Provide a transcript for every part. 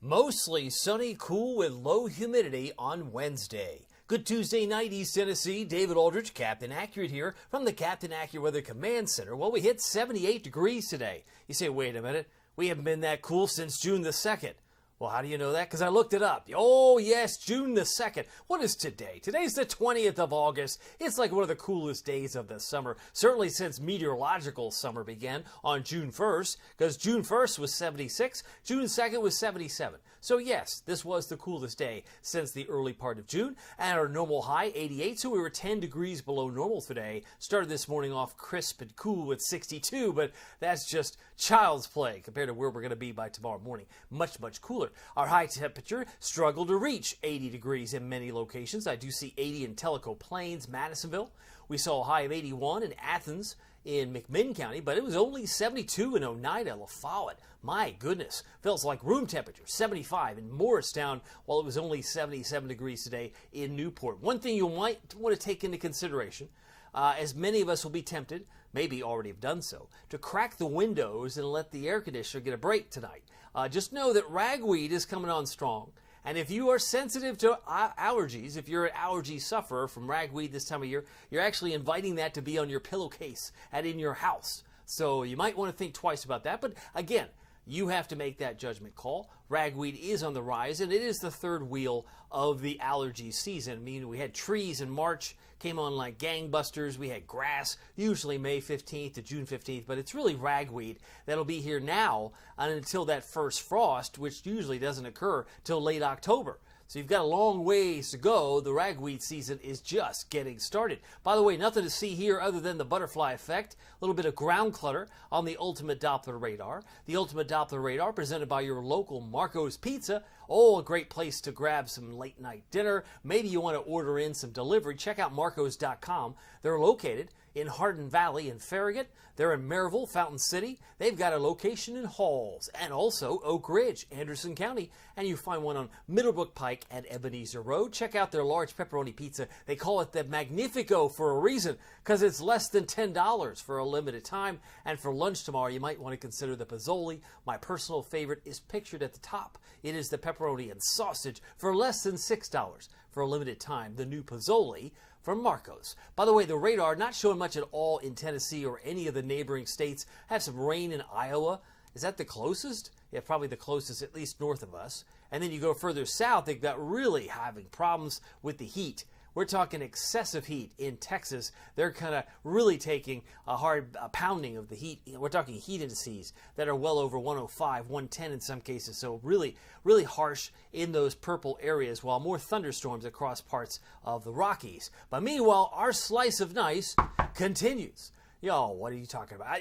Mostly sunny, cool with low humidity on Wednesday. Good Tuesday night, East Tennessee. David Aldridge, Captain Accurate here from the Captain Accurate Weather Command Center. Well, we hit 78 degrees today. You say, wait a minute, we haven't been that cool since June the 2nd. Well, how do you know that? Because I looked it up. Oh, yes, June the 2nd. What is today? Today's the 20th of August. It's like one of the coolest days of the summer, certainly since meteorological summer began on June 1st, because June 1st was 76, June 2nd was 77. So yes, this was the coolest day since the early part of June, and our normal high, 88, so we were 10 degrees below normal today. Started this morning off crisp and cool with 62, but that's just child's play compared to where we're going to be by tomorrow morning. Much, much cooler. Our high temperature struggled to reach 80 degrees in many locations. I do see 80 in Tellico Plains, Madisonville. We saw a high of 81 in Athens in McMinn County, but it was only 72 in Oneida, La Follette. My goodness, feels like room temperature, 75 in Morristown, while it was only 77 degrees today in Newport. One thing you might want to take into consideration, as many of us will be tempted, maybe already have done so, to crack the windows and let the air conditioner get a break tonight. Just know that ragweed is coming on strong. And if you are sensitive to allergies, if you're an allergy sufferer from ragweed this time of year, you're actually inviting that to be on your pillowcase and in your house. So you might want to think twice about that. But again, you have to make that judgment call. Ragweed is on the rise, and it is the third wheel of the allergy season. I mean, we had trees in March, came on like gangbusters. We had grass, usually May 15th to June 15th, but it's really ragweed that'll be here now and until that first frost, which usually doesn't occur till late October. So you've got a long ways to go. The ragweed season is just getting started. By the way, nothing to see here other than the butterfly effect. A little bit of ground clutter on the Ultimate Doppler radar. The Ultimate Doppler radar presented by your local Marco's Pizza. Oh, a great place to grab some late night dinner. Maybe you want to order in some delivery. Check out marcos.com. They're located in Hardin Valley in Farragut. They're in Maryville, Fountain City. They've got a location in Halls and also Oak Ridge, Anderson County. And you find one on Middlebrook Pike and Ebenezer Road. Check out their large pepperoni pizza. They call it the Magnifico for a reason, because it's less than $10 for a limited time. And for lunch tomorrow, you might want to consider the Pozzoli. My personal favorite is pictured at the top. It is the pepperoni and sausage for less than $6 for a limited time. The new Pozzoli from Marcos. By the way, the radar not showing much at all in Tennessee or any of the neighboring states. Have some rain in Iowa. Is that the closest? Yeah, probably the closest, at least north of us. And then you go further south, they've got really having problems with the heat. We're talking excessive heat in Texas. They're kind of really taking a hard pounding of the heat. We're talking heat indices that are well over 105, 110 in some cases. So really, really harsh in those purple areas, while more thunderstorms across parts of the Rockies. But meanwhile, our slice of nice continues. Yo, what are you talking about?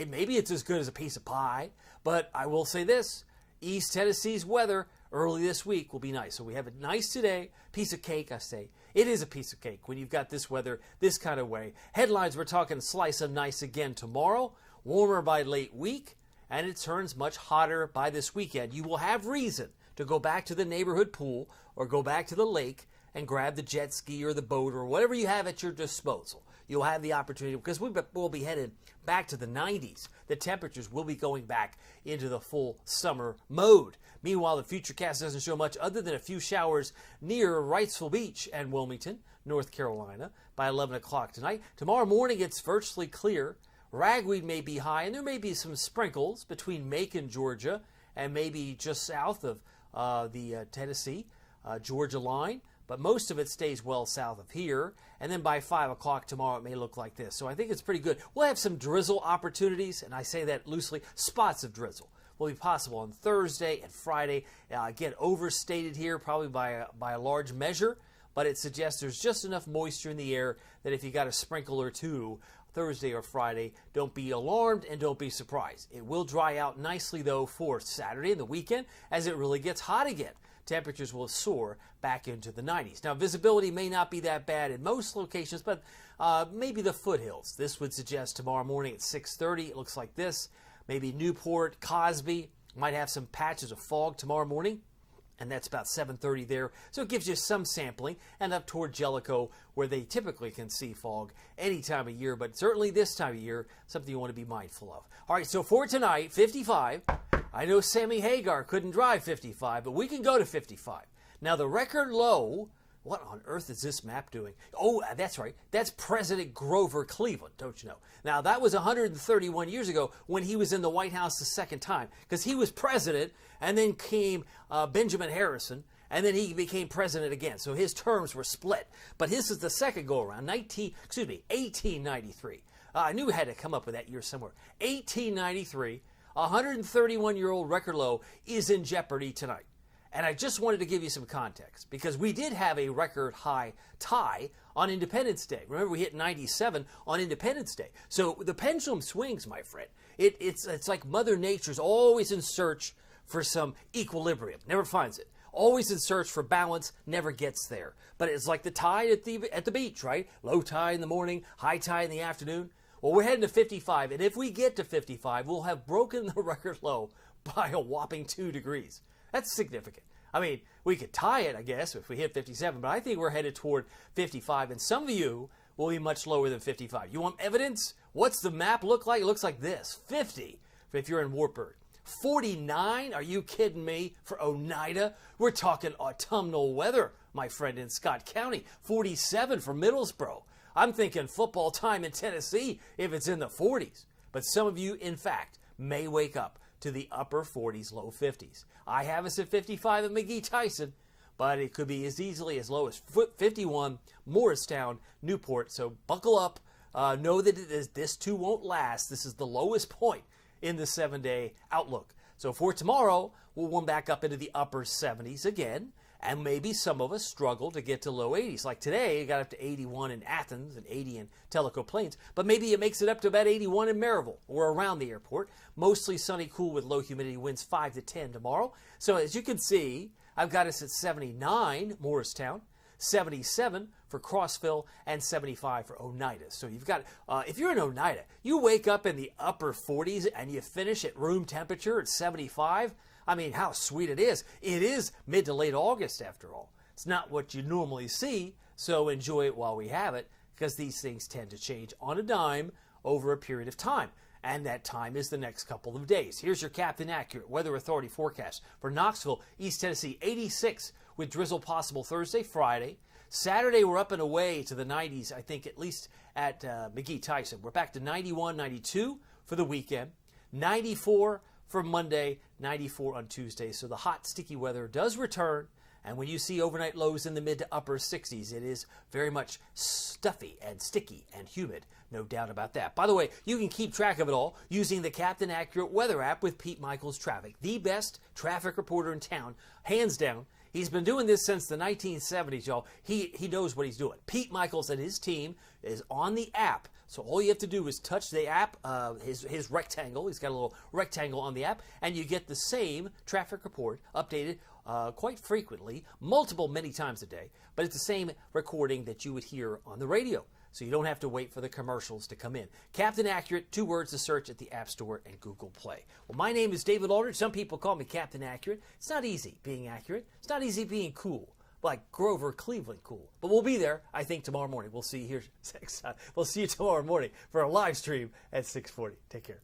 Maybe it's as good as a piece of pie, but I will say this. East Tennessee's weather early this week will be nice. So we have a nice today, piece of cake, I say. It is a piece of cake when you've got this weather this kind of way. Headlines, we're talking slice of nice again tomorrow, warmer by late week, and it turns much hotter by this weekend. You will have reason to go back to the neighborhood pool or go back to the lake and grab the jet ski or the boat or whatever you have at your disposal. You'll have the opportunity, because we'll be headed back to the 90s. The temperatures will be going back into the full summer mode. Meanwhile, the Futurecast doesn't show much other than a few showers near Wrightsville Beach and Wilmington, North Carolina, by 11 o'clock tonight. Tomorrow morning, it's virtually clear. Ragweed may be high, and there may be some sprinkles between Macon, Georgia, and maybe just south of the Tennessee, Georgia line. But most of it stays well south of here. And then by 5 o'clock tomorrow, it may look like this. So I think it's pretty good. We'll have some drizzle opportunities, and I say that loosely. Spots of drizzle will be possible on Thursday and Friday. Again, overstated here probably by a large measure, but it suggests there's just enough moisture in the air that if you got a sprinkle or two Thursday or Friday, don't be alarmed and don't be surprised. It will dry out nicely, though, for Saturday and the weekend as it really gets hot again. Temperatures will soar back into the 90s. Now, visibility may not be that bad in most locations, but maybe the foothills. This would suggest tomorrow morning at 6:30, it looks like this. Maybe Newport, Cosby might have some patches of fog tomorrow morning, and that's about 7:30 there. So it gives you some sampling, and up toward Jellicoe, where they typically can see fog any time of year, but certainly this time of year, something you want to be mindful of. All right, so for tonight, 55. I know Sammy Hagar couldn't drive 55, but we can go to 55. Now, the record low, what on earth is this map doing? Oh, that's right. That's President Grover Cleveland, don't you know? Now, that was 131 years ago when he was in the White House the second time, because he was president, and then came Benjamin Harrison, and then he became president again. So his terms were split. But this is the second go-around, 1893. I knew I had to come up with that year somewhere. 1893, 131-year-old record low is in jeopardy tonight. And I just wanted to give you some context, because we did have a record high tie on Independence Day. Remember, we hit 97 on Independence Day. So the pendulum swings, my friend. It's like Mother Nature's always in search for some equilibrium, never finds it. Always in search for balance, never gets there. But it's like the tide at the beach, right? Low tide in the morning, high tide in the afternoon. Well, we're heading to 55, and if we get to 55, we'll have broken the record low by a whopping 2 degrees. That's significant. I mean, we could tie it, I guess, if we hit 57, but I think we're headed toward 55, and some of you will be much lower than 55. You want evidence? What's the map look like? It looks like this. 50 if you're in Wartburg. 49? Are you kidding me? For Oneida? We're talking autumnal weather, my friend, in Scott County. 47 for Middlesboro. I'm thinking football time in Tennessee if it's in the 40s. But some of you, in fact, may wake up to the upper 40s, low 50s. I have us at 55 at McGee-Tyson, but it could be as easily as low as 51, Morristown, Newport. So buckle up. Know that this too won't last. This is the lowest point in the 7-day outlook. So for tomorrow, we'll warm back up into the upper 70s again, and maybe some of us struggle to get to low 80s. Like today, it got up to 81 in Athens and 80 in Tellico Plains, but maybe it makes it up to about 81 in Maryville or around the airport. Mostly sunny, cool with low humidity, winds 5 to 10 tomorrow. So as you can see, I've got us at 79, Morristown, 77 for Crossville, and 75 for Oneida. So you've got, if you're in Oneida, you wake up in the upper 40s and you finish at room temperature at 75. I mean, how sweet it is. It is mid to late August, after all. It's not what you normally see, so enjoy it while we have it, because these things tend to change on a dime over a period of time. And that time is the next couple of days. Here's your Captain Accurate Weather Authority forecast. For Knoxville, East Tennessee, 86 with drizzle possible Thursday, Friday. Saturday, we're up and away to the 90s, I think, at least at McGee-Tyson. We're back to 91, 92 for the weekend. 94 for Monday, 94 on Tuesday. So the hot, sticky weather does return. And when you see overnight lows in the mid to upper 60s, it is very much stuffy and sticky and humid. No doubt about that. By the way, you can keep track of it all using the Captain Accurate Weather app with Pete Michaels Traffic, the best traffic reporter in town, hands down. He's been doing this since the 1970s, y'all. He knows what he's doing. Pete Michaels and his team is on the app. So all you have to do is touch the app, his rectangle. He's got a little rectangle on the app, and you get the same traffic report updated quite frequently, many times a day. But it's the same recording that you would hear on the radio. So you don't have to wait for the commercials to come in. Captain Accurate, 2 words to search at the App Store and Google Play. Well, my name is David Aldridge. Some people call me Captain Accurate. It's not easy being accurate. It's not easy being cool, like Grover Cleveland cool. But we'll be there, I think, tomorrow morning. We'll see you here. We'll see you tomorrow morning for a live stream at 6:40. Take care.